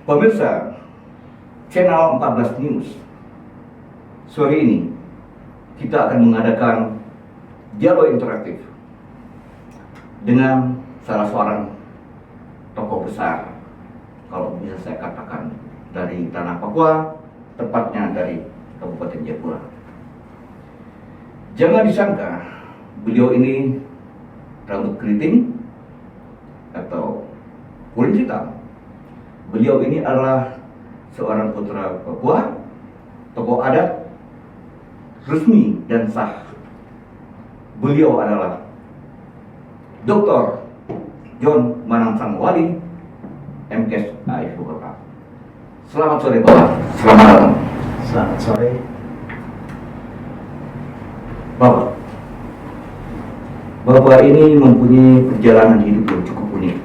Pemirsa Channel 14 News, sore ini kita akan mengadakan dialog interaktif dengan salah seorang tokoh besar, kalau bisa saya katakan, dari tanah Papua, tepatnya dari Kabupaten Jayapura. Jangan disangka beliau ini rambut keriting atau kulit hitam. Beliau ini adalah seorang putra Papua, tokoh adat resmi dan sah. Beliau adalah Dr. John Manangsang Wali, MKes AIF Bogor. Selamat sore Bapak. Selamat malam. Selamat sore. Bapak ini mempunyai perjalanan hidup yang cukup unik.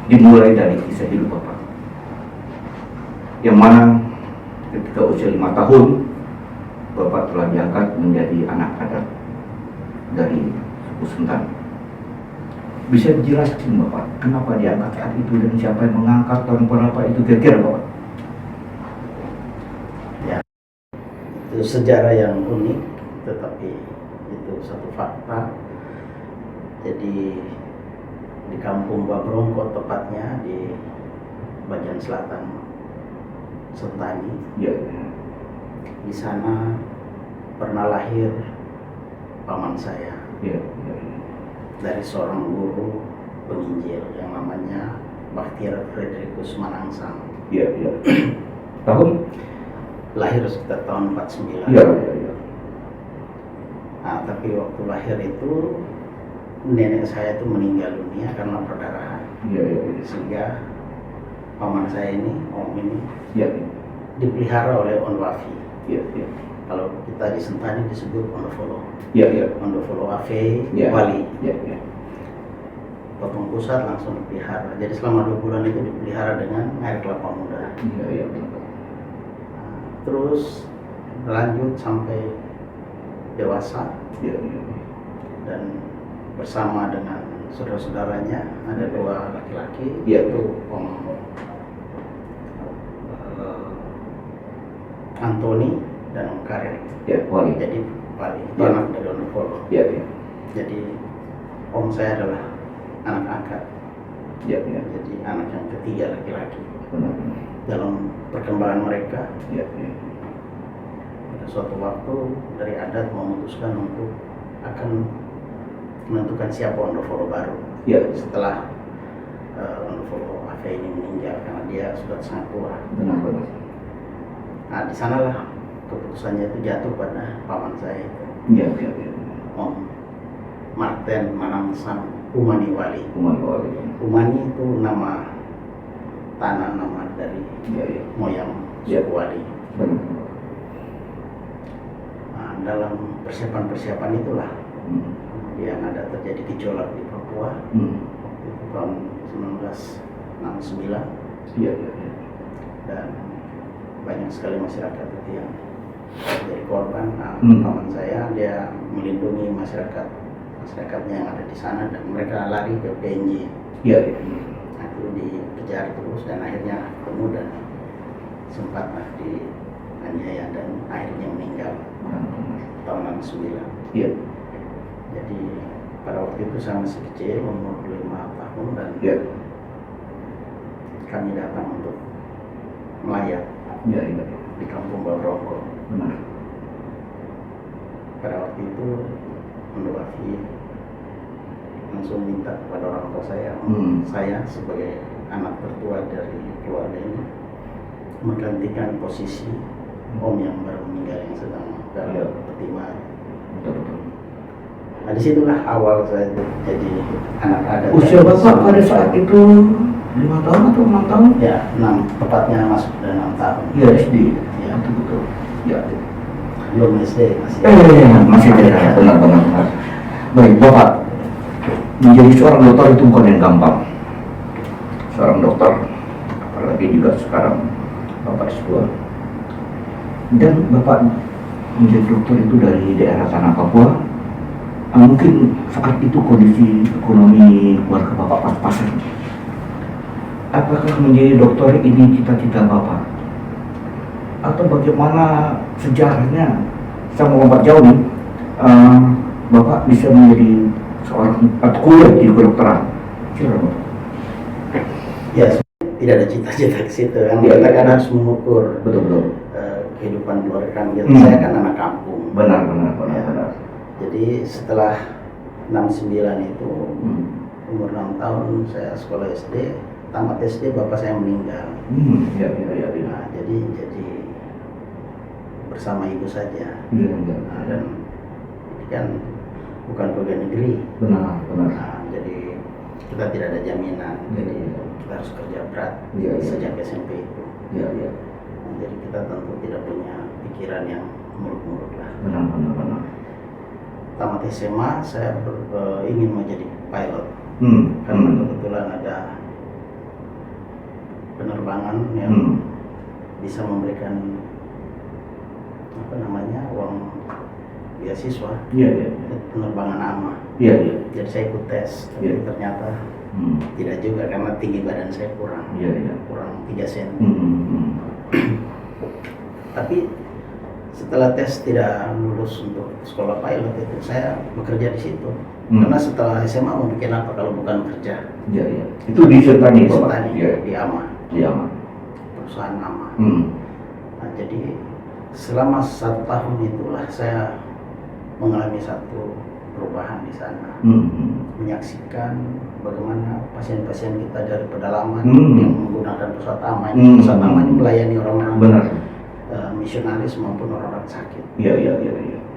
Dimulai dari kisah hidup Bapak, yang mana ketika usia 5 tahun Bapak telah diangkat menjadi anak adat dari suku Sentan. Bisa dijelaskan Bapak, kenapa diangkat saat itu dan siapa yang mengangkat, tahun berapa itu kira-kira Bapak? Ya, itu sejarah yang unik, tetapi itu satu fakta. Jadi di kampung Babrongko, tepatnya di bagian selatan Sentani. Ya. Di sana pernah lahir paman saya. Ya. Dari seorang guru penginjil yang namanya Baktiar Frederikus Manangsang. Ya. Tahun? Lahir sekitar tahun 49. Ya. Nah, tapi waktu lahir itu nenek saya itu meninggal dunia karena perdarahan. Ya. Sehingga paman saya ini, om ini, Ya. dipelihara oleh On Wafi. Ya. Kalau kita di Sentani disebut Ondofolo. Ya. Ondofolo Ave Ya. Wali. Ya. Potong pusat langsung dipelihara. Jadi selama 2 bulan itu dipelihara dengan air kelapa muda. Ya. Terus lanjut sampai dewasa. Ya. Dan bersama dengan saudara-saudaranya ada 2 laki-laki, Ya. yaitu Om Antoni dan Om Karir. Ya. Wali. Jadi Wali itu Ya. anak dari Ondofolo. Ya. Jadi om saya adalah anak angkat. Ya. Jadi anak yang ketiga laki-laki. Benar. Dalam perkembangan mereka, Ya. pada suatu waktu dari adat memutuskan untuk akan menentukan siapa Ondofolo baru. Ya. Setelah Ondofolo Ave ini meninggal karena dia sudah sangat tua. Benar. Nah, di sanalah keputusannya itu jatuh pada paman saya itu, Ya. Om Marten Manangsang Umani Wali. Wali. Umani itu nama tanah, nama dari Ya. moyang Ya. suku Wali. Benar. Nah, dalam persiapan itulah kemudian ada terjadi gejolak di Papua waktu itu tahun 1969. Ya. Dan banyak sekali masyarakat itu yang jadi korban. Nah, paman saya dia melindungi masyarakatnya yang ada di sana dan mereka lari ke PNJ. Ya. Nah, itu dikejar terus dan akhirnya ketemu dan sempat dianiaya dan akhirnya meninggal tahun 69. Ya. Jadi pada waktu itu saya masih kecil, umur 5 tahun, dan Ya. kami datang untuk melayat Ya. di kampung Babrongko. Benar. Pada waktu itu Ondofolo langsung minta kepada orang tua saya, saya sebagai anak tertua dari keluarga ini menggantikan posisi om yang baru meninggal yang sedang dalam pertimbangan. Nah, disitulah awal saya jadi anak adat. Usia Bapak pada saat itu 5 tahun atau 6 tahun? Ya, 6, tepatnya masuk ke 6 tahun. Ya, SD. Ya. Betul. Ya. belum SD masih. Masih tidak, benar-benar. Baik, Bapak, menjadi seorang dokter itu bukan yang gampang. Seorang dokter, apalagi juga sekarang Bapak S2. Dan Bapak menjadi dokter itu dari daerah tanah Papua. Mungkin saat itu kondisi ekonomi keluarga Bapak pas-pasan. Apakah menjadi dokter ini cita-cita Bapak? Atau bagaimana sejarahnya? Saya mau lompat jauh nih. Bapak bisa menjadi seorang atau kuliah di kedokteran. Silakan Bapak. Ya, tidak ada cita-cita ke situ. Yang Ya, kita ya. kan harus mengukur Betul. kehidupan keluarga kami. Hmm. Saya kan anak kampung. Benar. Jadi setelah 69 itu Hmm. umur 6 tahun saya sekolah SD, tamat SD bapak saya meninggal. Ya. Nah, jadi bersama ibu saja. Iya. Nah, dan ini kan bukan pegawai negeri. Benar. Nah, jadi kita tidak ada jaminan. Iya. Jadi kita harus kerja berat Iya. sejak SMP itu. Iya. Nah, jadi kita tentu tidak punya pikiran yang muluk-muluk lah. Benar. Tamat SMA saya ingin menjadi pilot karena kebetulan ada penerbangan yang bisa memberikan uang beasiswa. Iya. Penerbangan AMA. Iya. Jadi saya ikut tes, tapi Iya. ternyata tidak juga karena tinggi badan saya kurang Iya. 3 cm. Tapi setelah tes tidak lulus untuk sekolah pilot itu saya bekerja di situ. Karena setelah SMA mau bikin apa kalau bukan kerja? Iya. Itu di Sentani, Di Bapak? Sentani, Iya. di AMA, Iya. perusahaan AMA. Nah, jadi selama 1 tahun itulah saya mengalami satu perubahan di sana. Menyaksikan bagaimana pasien-pasien kita dari pedalaman yang menggunakan pesawat AMA ini. Pesawat AMA ini melayani orang-orang Benar. misionaris maupun orang-orang sakit. Iya.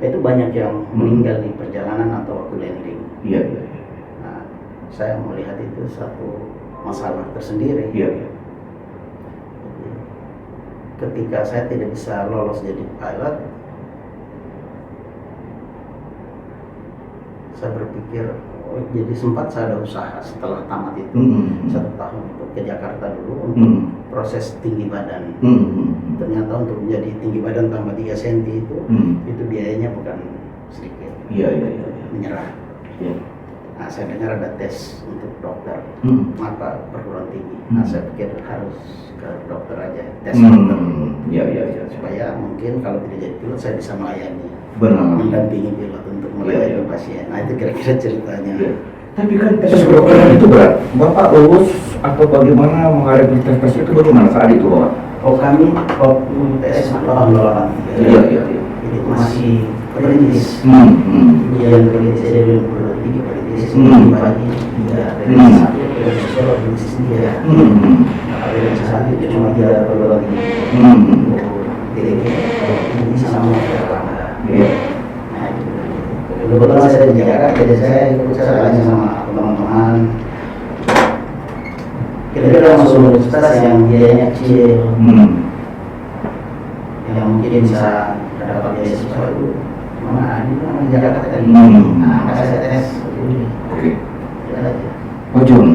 Itu banyak yang meninggal di perjalanan atau waktu landing. Iya. Nah, saya melihat itu satu masalah tersendiri. Iya. Jadi, ketika saya tidak bisa lolos jadi pilot, saya berpikir, jadi sempat saya ada usaha setelah tamat itu 1 tahun untuk ke Jakarta dulu untuk proses tinggi badan. Ternyata untuk menjadi tinggi badan tambah 3 cm itu biayanya bukan sedikit. Iya. Menyerah. Iya. Nah, saya dengar ada tes untuk dokter, maka perguruan tinggi. Nah, saya pikir harus ke dokter aja, tes dokter. Iya. Supaya mungkin kalau tidak jadi pilot saya bisa melayani. Benar. Mendampingi pilot untuk melayani pasien. Nah, itu kira-kira ceritanya. Iya. Tapi kan tes kedokteran itu berat. Bapak lulus atau bagaimana menghadapi tes itu bagaimana saat itu, Bapak? Oh, kami waktu tes tahun 83. Iya. Jadi masih perintis. Yang perintis ada 23 perintis. Dibagi 3 perintis 1, perintis 2, perintis 3. Perintis 1 itu cuma 3 perguruan tinggi. Jadi ini sama Erlangga. Iya. Nah, itu. Kebetulan saya di Jakarta, jadi saya ikut tanya sama teman-teman. Kira-kira masuk universitas yang biayanya kecil, yang mungkin bisa dapat beasiswa itu mana? Di mana Jakarta tadi. Nah, maka saya tes. Oke. Ya aja. Pak Jun,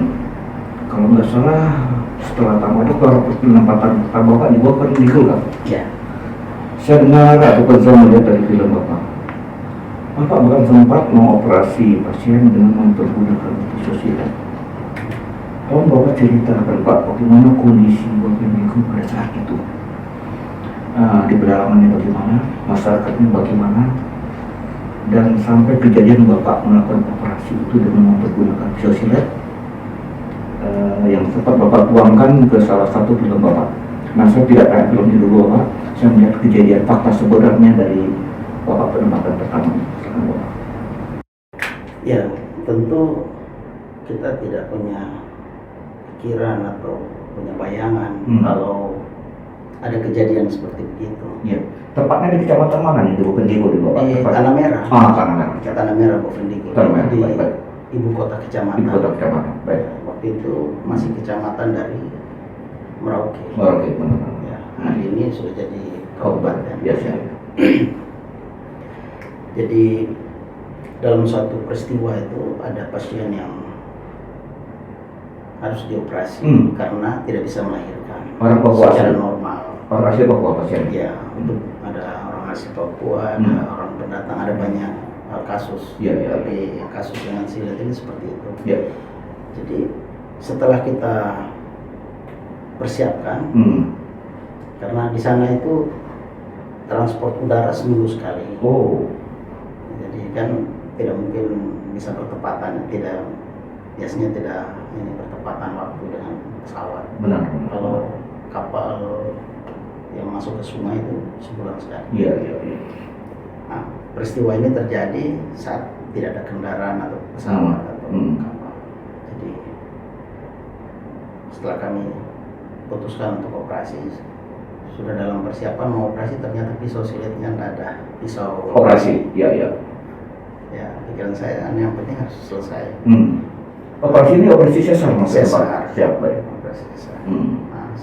kalau nggak salah setelah tamat itu kalau penempatan Bapak di Bogor di kan? Ya. Saya dengar ataupun saya melihat dari film Bapak bahkan sempat mengoperasi pasien dengan mempergunakan sosial. Tolong Bapak ceritakan Pak, bagaimana kondisi Bapak Minggu pada saat itu? Di pedalamannya bagaimana, masyarakatnya bagaimana, dan sampai kejadian Bapak melakukan operasi itu dengan mempergunakan sosial yang sempat Bapak tuangkan ke salah satu film Bapak. Nah, saya tidak tahu film itu dulu Bapak, saya melihat kejadian fakta sebenarnya dari Bapak penempatan pertama. Ya, tentu kita tidak punya pikiran atau punya bayangan kalau ada kejadian seperti begitu. Iya. Tepatnya di kecamatan mana nih? Di Bovendigul di Bapak? Di Tanah Merah. Tanah Merah. Tanah Merah Bovendigul. Tanah Merah. Di Baik. ibu kota kecamatan. Ibu kota kecamatan. Baik. Waktu itu masih kecamatan dari Merauke. Oke, benar. Ya, hari ini sudah jadi kabupaten. Biasa. Jadi dalam suatu peristiwa itu ada pasien yang harus dioperasi karena tidak bisa melahirkan Orang Papua secara asli? normal. Orang asli Papua pasien? Ya, untuk ada orang asli Papua, ada orang pendatang, ada banyak kasus. Iya, iya. Tapi yang kasus dengan silet ini seperti itu. Iya. Jadi setelah kita persiapkan, karena di sana itu transport udara seminggu sekali. Oh. Jadi kan tidak mungkin bisa bertepatan, biasanya tidak ini bertepatan waktu dengan pesawat. Benar. Kalau kapal yang masuk ke sungai itu sebulan sekali. Iya, iya, iya. Nah, peristiwa ini terjadi saat tidak ada kendaraan atau pesawat atau kapal. Jadi setelah kami putuskan untuk operasi, sudah dalam persiapan mau operasi, ternyata pisau silitnya tidak ada. Pisau Operasi, iya, iya. Ya, pikiran saya yang penting harus selesai. Operasi ini operasi sesar, Mas? Sesar. Siap, baik. Operasi sesar. Nah,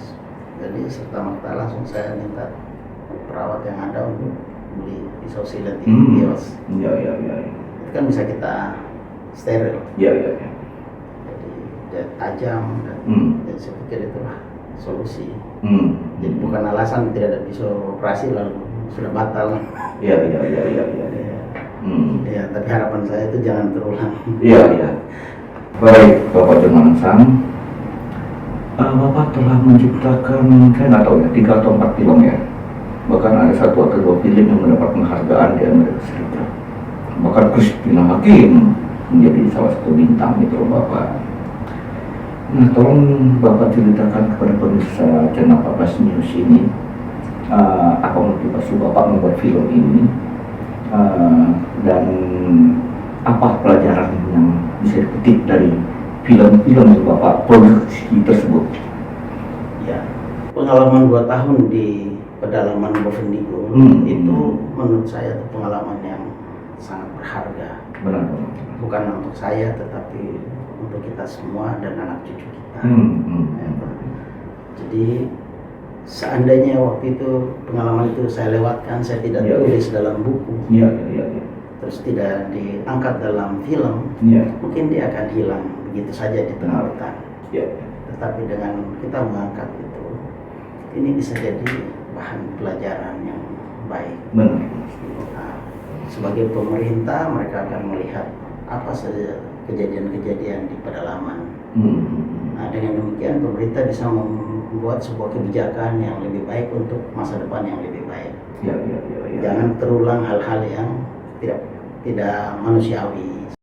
jadi serta-merta langsung saya minta perawat yang ada untuk beli pisau silet di kios. Iya, iya, iya. Itu kan bisa kita steril. Iya, iya, iya. Jadi dia tajam dan jadi saya pikir itulah solusi. Jadi bukan alasan tidak ada pisau operasi lalu sudah batal. Iya, iya, iya, iya, iya. Ya, tapi harapan saya itu jangan terulang. Iya, iya. Baik, Bapak Jerman Sang, Bapak telah menciptakan, saya nggak tahu ya, 3 atau 4 film ya. Bahkan ada 1 atau 2 film yang mendapat penghargaan di Amerika Serikat. Bahkan Christina Hakim menjadi salah satu bintang itu loh Bapak. Nah, tolong Bapak ceritakan kepada pemirsa channel Papas News ini apa motivasi Bapak membuat film ini dan apa pelajaran yang bisa dipetik dari film-film yang Bapak produksi tersebut. Ya, pengalaman 2 tahun di pedalaman Bovendigul itu menurut saya itu pengalaman yang sangat berharga. Benar. Bukan untuk saya tetapi untuk kita semua dan anak cucu kita. Jadi seandainya waktu itu pengalaman itu saya lewatkan, saya tidak tulis dalam buku, terus tidak diangkat dalam film, mungkin dia akan hilang begitu saja di tengah hutan. Tetapi dengan kita mengangkat itu, ini bisa jadi bahan pelajaran yang baik. Benar. Nah, sebagai pemerintah mereka akan melihat apa saja kejadian-kejadian di pedalaman. Nah, dengan demikian pemerintah bisa membuat sebuah kebijakan yang lebih baik untuk masa depan yang lebih baik. Jangan terulang hal-hal yang tidak manusiawi.